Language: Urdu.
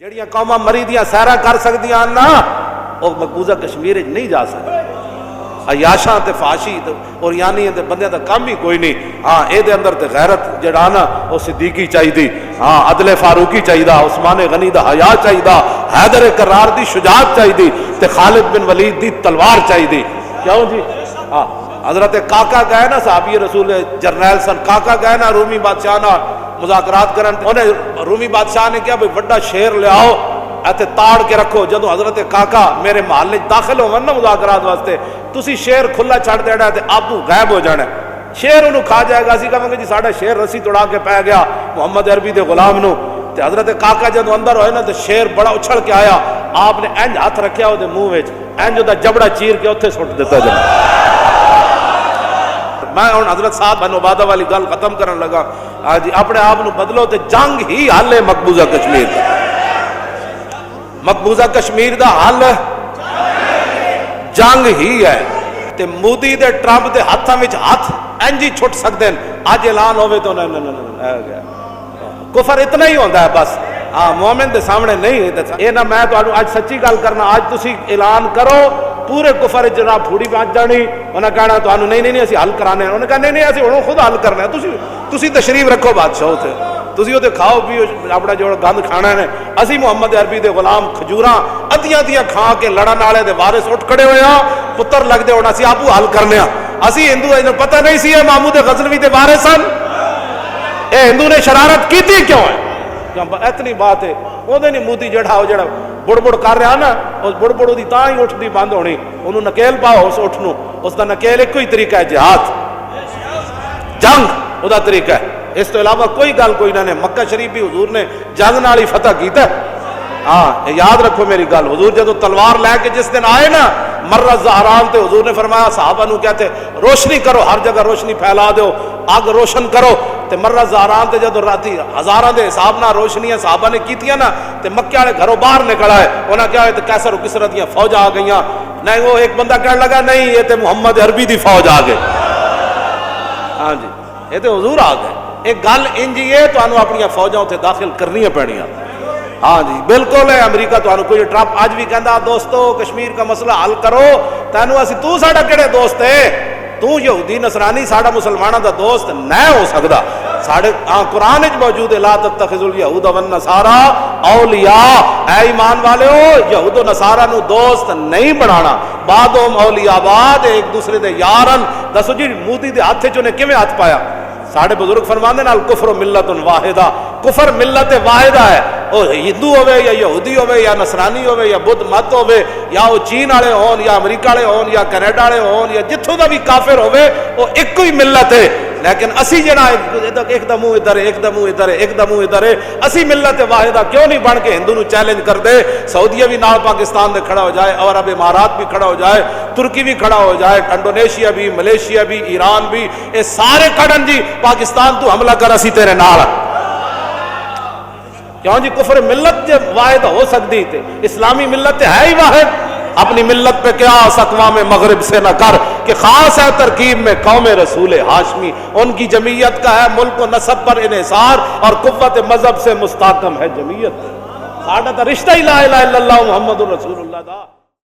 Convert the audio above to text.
جہڑیاں قوماں مری دیاں سیرا کر سکدیاں نا وہ مقبوضہ کشمیر نہیں جا سکتے. عیاشاں تے فاشی اور یعنی تے بندے دا کام ہی کوئی نہیں. ہاں اے دے اندر تے غیرت جڑا نا وہ صدیقی چاہیے, ہاں عدل فاروقی چاہیے, عثمان غنی دا حیا چاہیے, حیدر کرار دی شجاعت چاہیے, تے خالد بن ولید دی تلوار چاہیے. کیوں جی؟ ہاں حضرت کاکا گئے نا صحابی رسول جرنیل سن, کاکا گئے نا رومی بادشاہ نا مذاکرات کرن, انہیں رومی بادشاہ نے کیا بھئی بڑا شیر لے آؤ ایتھے تاڑ کے رکھو. جدو حضرت کاکا میرے محلے داخل ہو نا مذاکرات واسطے, تسی شیر کھلا چھڑ دینا تے آپو غائب ہو جانا, شیر انہوں کھا جائے گا. اسی کہاں گے جی ساڑا شیر رسی توڑا کے پہ گیا محمد عربی دے غلام نو. تے حضرت کاکا جدو اندر ہوئے نا تے شیر بڑا اچھل کے آیا, آپ نے انج ہاتھ رکھیا ہو دے منہ وچ, انج دا جبڑا چیر کے اتھے سٹ دیتا جائے. میں ہن حضرت صاحب بن عبادہ والی گل ختم کرن لگا. جی اپنے آپ نو بدلو تے جنگ ہی حل ہے مقبوضہ کشمیر دا. مقبوضہ کشمیر دا حل جنگ ہی ہے. تے مودی دے ٹرمپ دے ہاتھاں وچ ہاتھ انج ہی چھٹ سکدے ہیں. اج اعلان ہوے تو کفر اتنا ہی ہوندا ہے بس. ہاں مومن دے سامنے نہیں. اے نہ میں تانوں اج سچی گل کرنا, اج تسی اعلان کرو پورے کفر جناب پھوڑی بچ جانی. انہاں کہنا تانوں نہیں اسی حل کرانے ہیں. انہاں کہنا نہیں اسی ہن خود حل کرنا ہے. تسی تشریف رکھو بادشاہ تے تسی او تے کھاؤ پیو اپنا جو گند کھانا ہے. اسی محمد عربی دے غلام کھجوراں ادیاں کھا کے لڑن والے دے وارث اٹھ کھڑے ہوئے ہاں, پتر لگدے ہن اسی آپو حل کرنے ہاں. اسی ہندو انہوں پتہ نہیں سی محمود غزنوی دے وارث سن. اے ہندو نے شرارت کیتی کیوں ہے؟ اتنی بات ہے. وہ نہیں مودی جڑا بڑ بڑ کر رہا نا, اس بڑ بڑ دی تاں ہی اٹھتی بند ہونی. انہوں نکیل پاؤ اس اٹھ نو. اس دا نکیل ایک ہی طریقہ ہے جہاد, جنگ او دا طریقہ ہے. اس تو علاوہ کوئی گل کوئی نہ. مکہ شریف بھی حضور نے جنگ نال ہی فتح کیتا ہے. ہاں یاد رکھو میری گل. حضور جدو تلوار لے کے جس دن آئے نا مرہ زہران تے حضور نے فرمایا صحابہ نو کہتے روشنی کرو, ہر جگہ روشنی پھیلا دو, آگ روشن کرو. تے مرہ زہران تے جدو راتی ہزاراں دے حساب نہ روشنیاں صحابہ نے کیتیاں نا, تے مکے والے گھروں باہر نکل آئے. انہاں کیا تے کیسر و کسرا دیاں فوج آ گئیاں. نہیں وہ ایک بندہ کہنے لگا نہیں یہ تے محمد عربی دی فوج آ گئی. ہاں جی یہ تے حضور آ گئے. ایک گل انجی ہے تو انہوں اپنی فوجاں تے داخل کرنی پڑنیاں. ہاں جی بالکل ہے. امریکہ تو کوئی ٹرمپ آج بھی کہندا دوستو کشمیر کا مسئلہ حل کرو. تینوں اسی تو ساڈا کہڑے دوست ہے؟ تو یہودی نصرانی ساڈا مسلمانوں دا دوست نہ ہو سکدا. ساڈے قرآن وچ موجود ہے لا تتخذوا اليهود والنصارى اولیاء. اے ایمان والےو یہود و نصارا نو دوست نہیں بنانا. بعضهم اولیاء بعض, ایک دوسرے دے یارن. دسو جی مودی دے ہاتھ چ نے کیویں ہاتھ پایا؟ ساڈے بزرگ فرماندے نال کفر ملت واحدہ. کفر ملت واحدہ ہے. او ہندو ہوئے یا یہودی ہوئے یا نصرانی ہوئے یا بدھ مت ہوئے یا وہ چین والے ہون یا امریکہ والے ہون یا کینیڈا والے ہون یا جتھوں دا بھی کافر ہوئے وہ ایک ہی ملت ہے. لیکن اسی جڑا ایک دم ادھر ایک دم ادھر ایک دم ادھر ہے, اسی ملت واحدہ کیوں نہیں بن کے ہندو نو چیلنج کر دے؟ سعودیہ بھی نال پاکستان دے کھڑا ہو جائے, عرب امارات بھی کھڑا ہو جائے, ترکی بھی کھڑا ہو جائے, انڈونیشیا بھی, ملیشیا بھی, ایران بھی, یہ سارے کھڑن جی پاکستان تو حملہ کر اسی تیرے نال. کیوں جی کفر ملت جب واحد ہو سکتی تھے, اسلامی ملت ہے ہی واحد. اپنی ملت پہ قیاس اقوام مغرب سے نہ کر کہ خاص ہے ترکیب میں قوم رسول ہاشمی. ان کی جمعیت کا ہے ملک و نسب پر انحصار اور قوت مذہب سے مستحکم ہے جمعیت. ساڈا تو رشتہ ہی لا الہ الا اللہ محمد الرسول اللہ دا.